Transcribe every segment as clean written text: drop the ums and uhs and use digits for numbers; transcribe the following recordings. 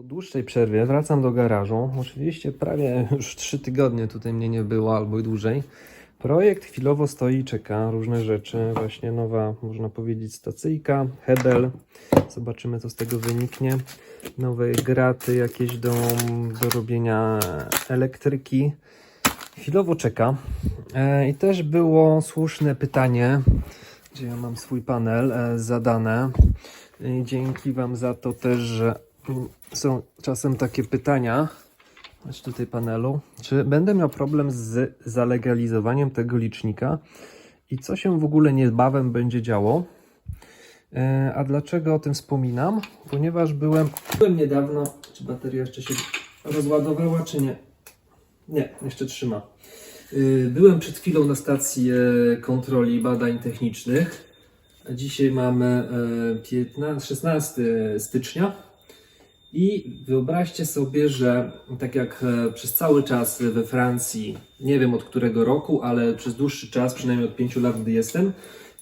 Po dłuższej przerwie wracam do garażu. Oczywiście prawie już 3 tygodnie tutaj mnie nie było, albo i dłużej. Projekt chwilowo stoi i czeka, różne rzeczy. Właśnie nowa, można powiedzieć, stacyjka, hebel. Zobaczymy, co z tego wyniknie. Nowe graty jakieś do robienia elektryki. Chwilowo czeka. I też było słuszne pytanie, gdzie ja mam swój panel zadane. I dzięki Wam za to też, że są czasem takie pytania, chodź tutaj panelu, czy będę miał problem z zalegalizowaniem tego licznika i co się w ogóle niebawem będzie działo. A dlaczego o tym wspominam? Ponieważ byłem niedawno, czy bateria jeszcze się rozładowała, czy nie? Nie, jeszcze trzyma. Byłem przed chwilą na stacji kontroli badań technicznych. Dzisiaj mamy 16 stycznia i wyobraźcie sobie, że tak jak przez cały czas we Francji, nie wiem od którego roku, ale przez dłuższy czas, przynajmniej od 5 lat, gdy jestem,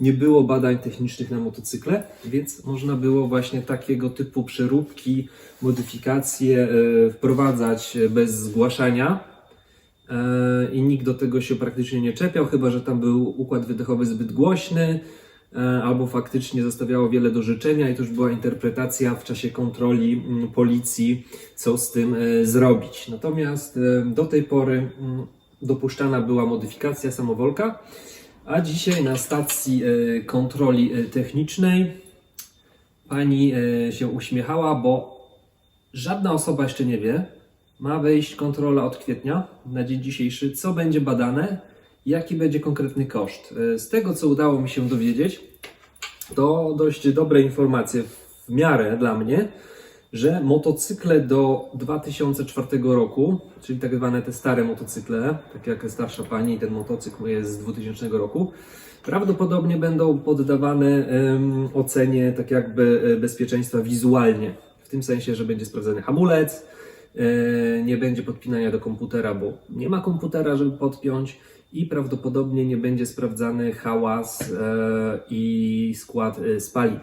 nie było badań technicznych na motocykle, więc można było właśnie takiego typu przeróbki, modyfikacje wprowadzać bez zgłaszania. I nikt do tego się praktycznie nie czepiał, chyba że tam był układ wydechowy zbyt głośny, albo faktycznie zostawiało wiele do życzenia i to już była interpretacja w czasie kontroli policji, co z tym zrobić. Natomiast do tej pory dopuszczana była modyfikacja samowolka, a dzisiaj na stacji kontroli technicznej pani się uśmiechała, bo żadna osoba jeszcze nie wie, ma wejść kontrola od kwietnia na dzień dzisiejszy, co będzie badane, jaki będzie konkretny koszt. Z tego, co udało mi się dowiedzieć, to dość dobre informacje w miarę dla mnie, że motocykle do 2004 roku, czyli tak zwane te stare motocykle, tak jak starsza pani, ten motocykl jest z 2000 roku, prawdopodobnie będą poddawane ocenie tak jakby bezpieczeństwa wizualnie. W tym sensie, że będzie sprawdzany hamulec, nie będzie podpinania do komputera, bo nie ma komputera, żeby podpiąć, i prawdopodobnie nie będzie sprawdzany hałas i skład spalin.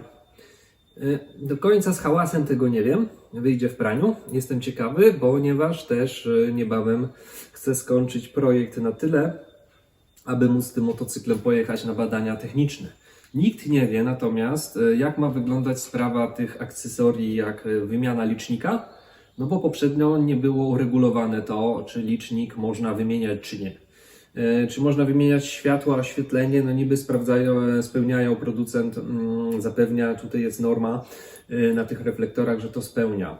Do końca z hałasem tego nie wiem, wyjdzie w praniu. Jestem ciekawy, ponieważ też niebawem chcę skończyć projekt na tyle, aby móc tym motocyklem pojechać na badania techniczne. Nikt nie wie natomiast, jak ma wyglądać sprawa tych akcesorii, jak wymiana licznika, no bo poprzednio nie było uregulowane to, czy licznik można wymieniać, czy nie. Czy można wymieniać światło, oświetlenie? No niby sprawdzają, spełniają, producent zapewnia, tutaj jest norma na tych reflektorach, że to spełnia.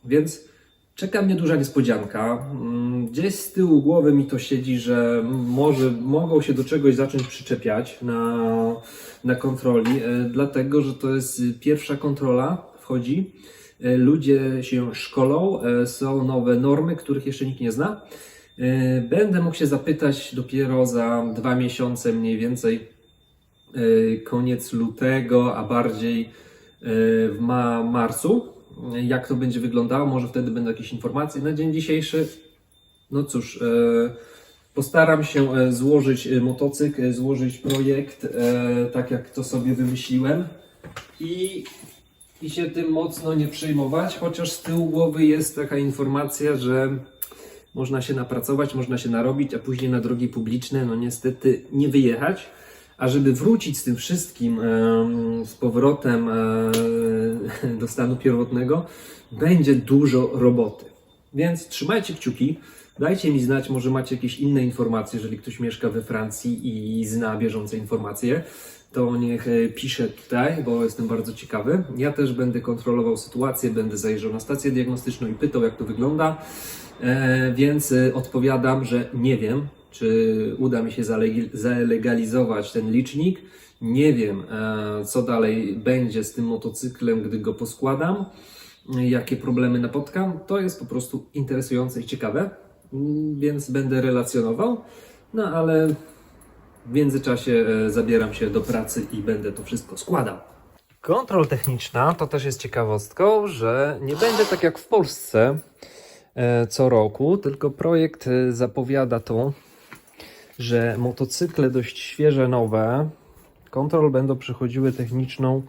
Więc czeka mnie duża niespodzianka. Gdzieś z tyłu głowy mi to siedzi, że może mogą się do czegoś zacząć przyczepiać na kontroli, dlatego że to jest pierwsza kontrola, wchodzi. Ludzie się szkolą, są nowe normy, których jeszcze nikt nie zna. Będę mógł się zapytać dopiero za 2 miesiące mniej więcej, koniec lutego, a bardziej w marcu, jak to będzie wyglądało. Może wtedy będą jakieś informacje. Na dzień dzisiejszy, no cóż, postaram się złożyć motocykl, złożyć projekt, tak jak to sobie wymyśliłem i się tym mocno nie przejmować, chociaż z tyłu głowy jest taka informacja, że można się napracować, można się narobić, a później na drogi publiczne, no niestety nie wyjechać. A żeby wrócić z tym wszystkim z powrotem do stanu pierwotnego, będzie dużo roboty. Więc trzymajcie kciuki, dajcie mi znać, może macie jakieś inne informacje, jeżeli ktoś mieszka we Francji i zna bieżące informacje, to niech pisze tutaj, bo jestem bardzo ciekawy. Ja też będę kontrolował sytuację, będę zajeżdżał na stację diagnostyczną i pytał, jak to wygląda. Więc odpowiadam, że nie wiem, czy uda mi się zalegalizować ten licznik. Nie wiem, co dalej będzie z tym motocyklem, gdy go poskładam, jakie problemy napotkam. To jest po prostu interesujące i ciekawe, więc będę relacjonował. No ale w międzyczasie zabieram się do pracy i będę to wszystko składał. Kontrola techniczna to też jest ciekawostką, że nie będzie tak jak w Polsce co roku, tylko projekt zapowiada to, że motocykle dość świeże, nowe, kontrol będą przechodziły techniczną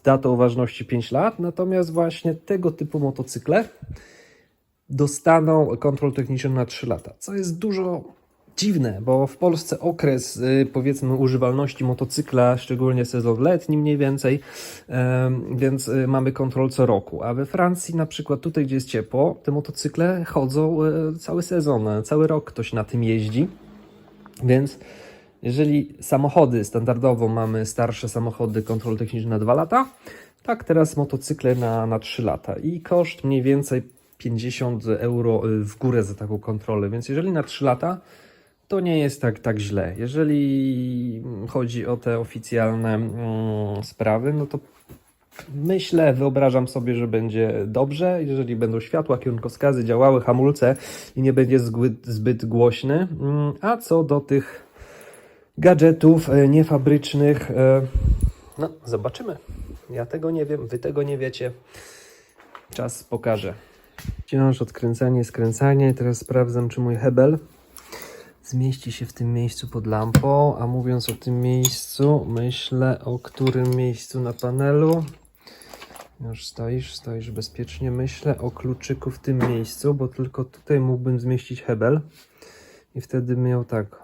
datą ważności 5 lat, natomiast właśnie tego typu motocykle dostaną kontrol techniczny na 3 lata, co jest dużo dziwne, bo w Polsce okres powiedzmy używalności motocykla, szczególnie sezon letni mniej więcej, więc mamy kontrol co roku, a we Francji na przykład tutaj, gdzie jest ciepło, te motocykle chodzą cały sezon, cały rok ktoś na tym jeździ, więc jeżeli samochody standardowo mamy starsze samochody kontrol techniczny na 2 lata, tak teraz motocykle na 3 lata i koszt mniej więcej 50 euro w górę za taką kontrolę, więc jeżeli na 3 lata, to nie jest tak źle. Jeżeli chodzi o te oficjalne sprawy, no to myślę, wyobrażam sobie, że będzie dobrze, jeżeli będą światła, kierunkowskazy działały, hamulce i nie będzie zbyt głośny. A co do tych gadżetów niefabrycznych, no zobaczymy. Ja tego nie wiem, wy tego nie wiecie. Czas pokaże. Wciąż odkręcanie, skręcanie. Teraz sprawdzam, czy mój hebel zmieści się w tym miejscu pod lampą. A mówiąc o tym miejscu, myślę o którym miejscu na panelu. Już stoisz bezpiecznie. Myślę o kluczyku w tym miejscu, bo tylko tutaj mógłbym zmieścić hebel. I wtedy miał tak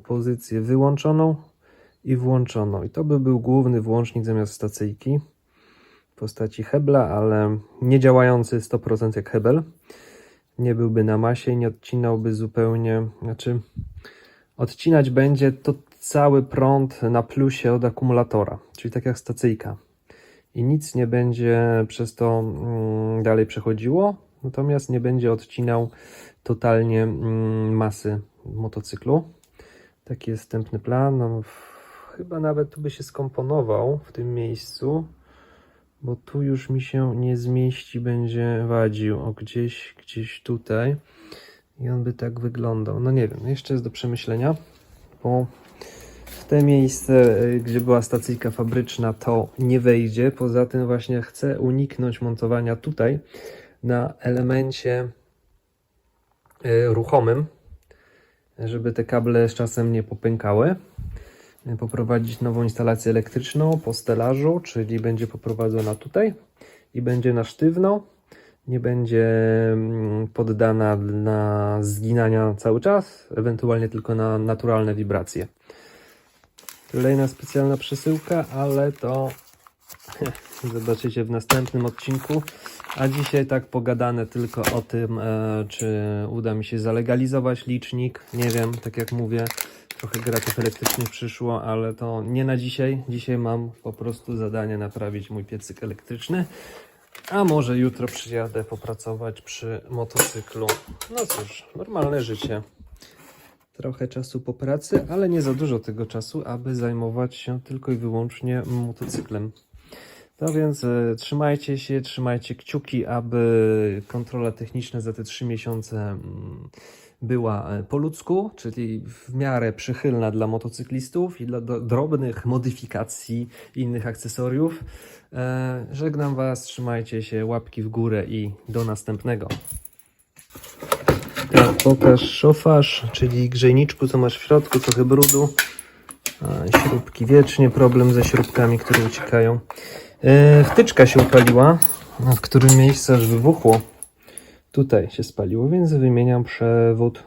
pozycję wyłączoną i włączoną. I to by był główny włącznik zamiast stacyjki w postaci hebla, ale nie działający 100% jak hebel. Nie byłby na masie i nie odcinałby zupełnie, znaczy odcinać będzie to cały prąd na plusie od akumulatora, czyli tak jak stacyjka. I nic nie będzie przez to dalej przechodziło, natomiast nie będzie odcinał totalnie masy motocyklu. Taki jest wstępny plan. No, chyba nawet tu by się skomponował w tym miejscu, bo tu już mi się nie zmieści, będzie wadził. O, gdzieś tutaj. I on by tak wyglądał. No nie wiem, jeszcze jest do przemyślenia, bo w te miejsce, gdzie była stacyjka fabryczna, to nie wejdzie. Poza tym właśnie chcę uniknąć montowania tutaj na elemencie ruchomym, żeby te kable z czasem nie popękały. Poprowadzić nową instalację elektryczną po stelażu, czyli będzie poprowadzona tutaj i będzie na sztywno, nie będzie poddana na zginania cały czas, ewentualnie tylko na naturalne wibracje. Kolejna specjalna przesyłka, ale to zobaczycie w następnym odcinku. A dzisiaj tak pogadane tylko o tym, czy uda mi się zalegalizować licznik. Nie wiem, tak jak mówię, trochę gratów elektrycznych przyszło, ale to nie na dzisiaj. Dzisiaj mam po prostu zadanie naprawić mój piecyk elektryczny. A może jutro przyjadę popracować przy motocyklu. No cóż, normalne życie. Trochę czasu po pracy, ale nie za dużo tego czasu, aby zajmować się tylko i wyłącznie motocyklem. No więc trzymajcie się, trzymajcie kciuki, aby kontrola techniczna za te 3 miesiące była po ludzku, czyli w miarę przychylna dla motocyklistów i dla drobnych modyfikacji i innych akcesoriów. Żegnam Was, trzymajcie się, łapki w górę i do następnego. Tak, pokaż szofarz, czyli grzejniczku, co masz w środku, trochę brudu. Śrubki, wiecznie problem ze śrubkami, które uciekają. Wtyczka się upaliła, w którym miejscu aż wybuchło. Tutaj się spaliło, więc wymieniam przewód.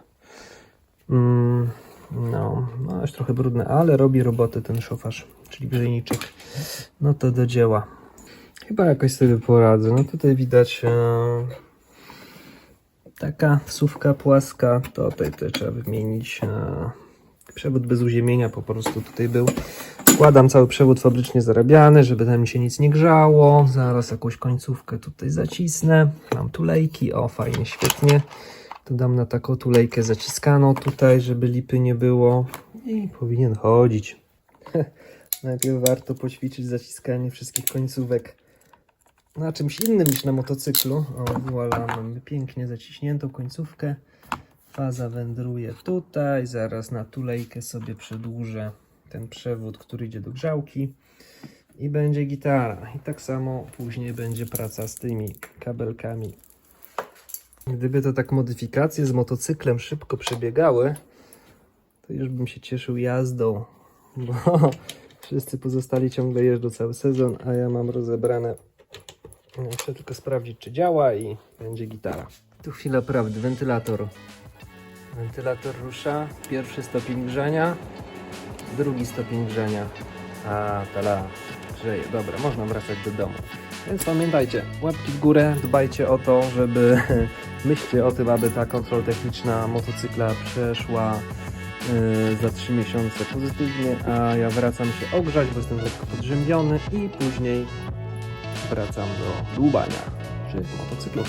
No, aż trochę brudne, ale robi robotę ten szofarz, czyli grzejniczek. No to do dzieła. Chyba jakoś sobie poradzę. No tutaj widać taka wsówka płaska, to tutaj trzeba wymienić. Przewód bez uziemienia po prostu tutaj był. Wkładam cały przewód fabrycznie zarabiany, żeby tam mi się nic nie grzało. Zaraz jakąś końcówkę tutaj zacisnę. Mam tulejki, o fajnie, świetnie. To dam na taką tulejkę zaciskaną tutaj, żeby lipy nie było. I powinien chodzić. Najpierw warto poćwiczyć zaciskanie wszystkich końcówek na czymś innym niż na motocyklu. O, voilà, mamy pięknie zaciśniętą końcówkę. Faza wędruje tutaj. Zaraz na tulejkę sobie przedłużę ten przewód, który idzie do grzałki i będzie gitara. I tak samo później będzie praca z tymi kabelkami. Gdyby to tak modyfikacje z motocyklem szybko przebiegały, to już bym się cieszył jazdą, bo Wszyscy pozostali ciągle jeżdżą cały sezon, a ja mam rozebrane. Muszę tylko sprawdzić, czy działa i będzie gitara. Tu chwila prawdy, wentylator. Wentylator rusza, pierwszy stopień grzania, drugi stopień grzania. A, tala, grzeje. Dobra, można wracać do domu. Więc pamiętajcie, łapki w górę, dbajcie o to, żeby myślcie o tym, aby ta kontrola techniczna motocykla przeszła za 3 miesiące pozytywnie, a ja wracam się ogrzać, bo jestem lekko podrzębiony i później wracam do dłubania przy motocyklu.